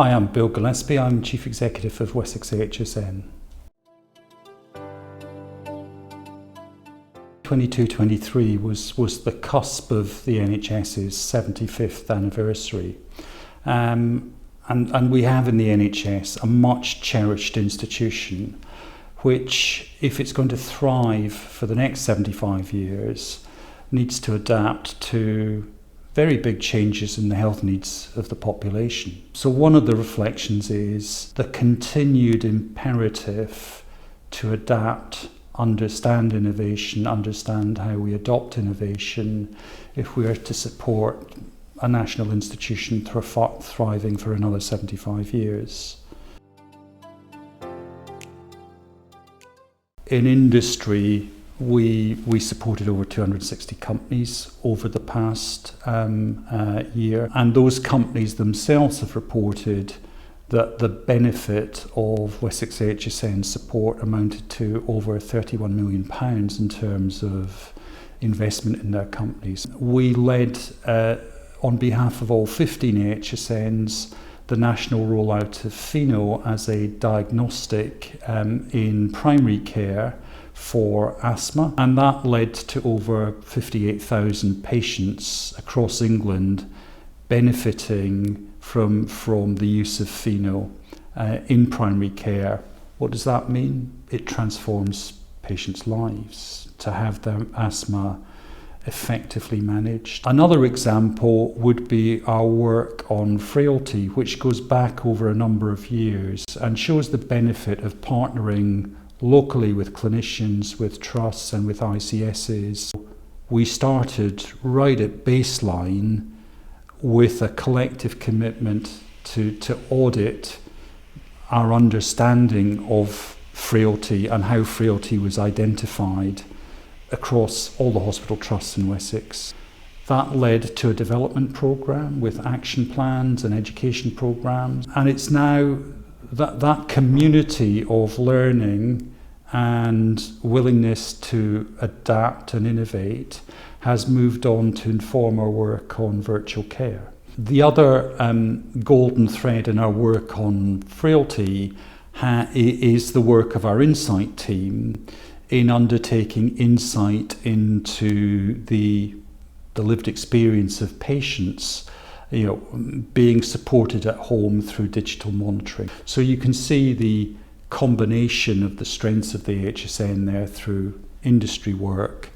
Hi, I'm Bill Gillespie. I'm Chief Executive of Wessex AHSN. 22-23 was the cusp of the NHS's 75th anniversary. And we have in the NHS a much cherished institution which, if it's going to thrive for the next 75 years, needs to adapt to very big changes in the health needs of the population. So one of the reflections is the continued imperative to adapt, understand innovation, understand how we adopt innovation if we are to support a national institution thriving for another 75 years. In industry, we supported over 260 companies over the past year, and those companies themselves have reported that the benefit of Wessex AHSN support amounted to over £31 million in terms of investment in their companies. We led, on behalf of all 15 AHSNs, the national rollout of Pheno as a diagnostic in primary care for asthma, and that led to over 58,000 patients across England benefiting from the use of Pheno in primary care. What does that mean? It transforms patients' lives to have their asthma effectively managed. Another example would be our work on frailty, which goes back over a number of years and shows the benefit of partnering locally with clinicians, with trusts and with ICSs. We started right at baseline with a collective commitment to audit our understanding of frailty and how frailty was identified across all the hospital trusts in Wessex. That led to a development programme with action plans and education programmes, and it's now that community of learning and willingness to adapt and innovate has moved on to inform our work on virtual care. The other golden thread in our work on frailty is the work of our insight team in undertaking insight into the lived experience of patients, being supported at home through digital monitoring. So you can see the combination of the strengths of the AHSN there through industry work,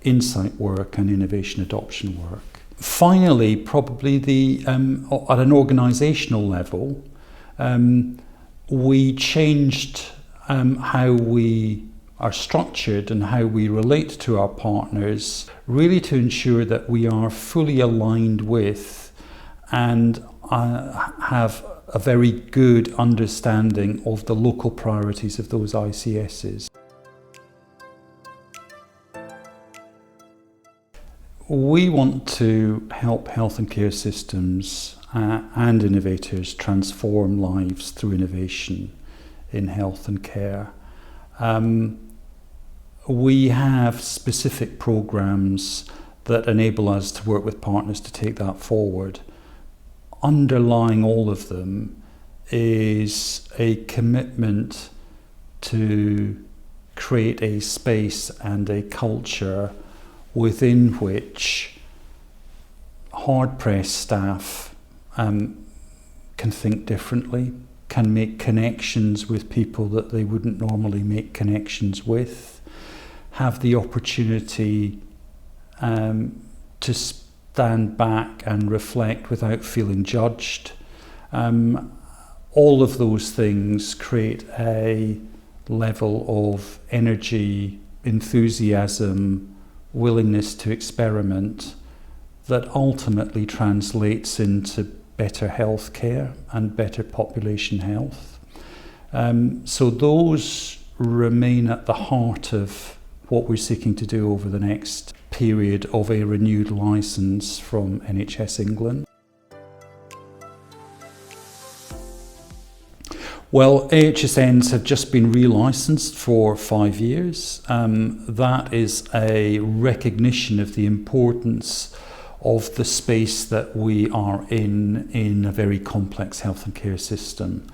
insight work and innovation adoption work. Finally, probably at an organisational level, we changed how we are structured and how we relate to our partners, really to ensure that we are fully aligned with and have a very good understanding of the local priorities of those ICSs. We want to help health and care systems and innovators transform lives through innovation in health and care. We have specific programs that enable us to work with partners to take that forward. Underlying all of them is a commitment to create a space and a culture within which hard-pressed staff can think differently, can make connections with people that they wouldn't normally make connections with, have the opportunity to stand back and reflect without feeling judged. All of those things create a level of energy, enthusiasm, willingness to experiment that ultimately translates into better health care and better population health. So those remain at the heart of what we're seeking to do over the next period of a renewed licence from NHS England. Well, AHSNs have just been relicensed for 5 years. That is a recognition of the importance of the space that we are in a very complex health and care system.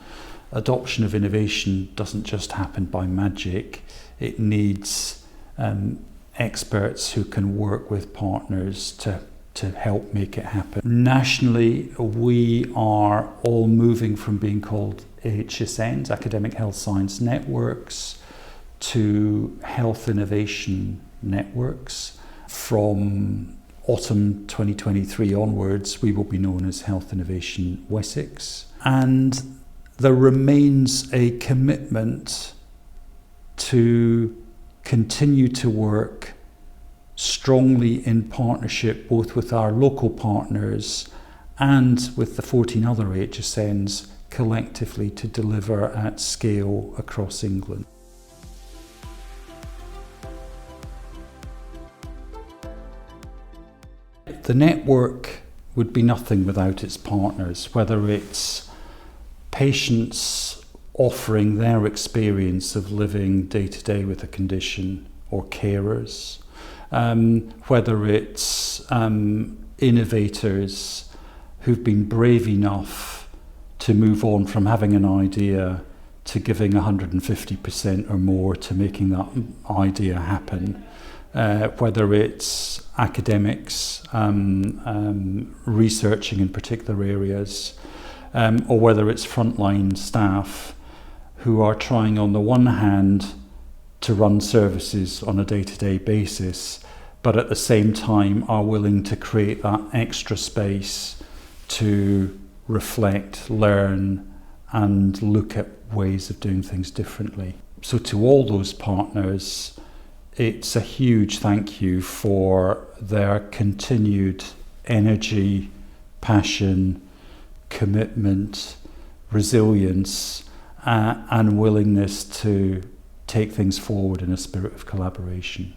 Adoption of innovation doesn't just happen by magic. It needs experts who can work with partners to help make it happen. Nationally, we are all moving from being called AHSNs, Academic Health Science Networks, to Health Innovation Networks. From autumn 2023 onwards, we will be known as Health Innovation Wessex. And there remains a commitment to continue to work strongly in partnership both with our local partners and with the 14 other HSNs collectively to deliver at scale across England. The network would be nothing without its partners, whether it's patients offering their experience of living day to day with a condition, or carers, whether it's innovators who've been brave enough to move on from having an idea to giving 150% or more to making that idea happen, whether it's academics researching in particular areas, or whether it's frontline staff who are trying on the one hand to run services on a day-to-day basis, but at the same time are willing to create that extra space to reflect, learn, and look at ways of doing things differently. So to all those partners, it's a huge thank you for their continued energy, passion, commitment, resilience, and willingness to take things forward in a spirit of collaboration.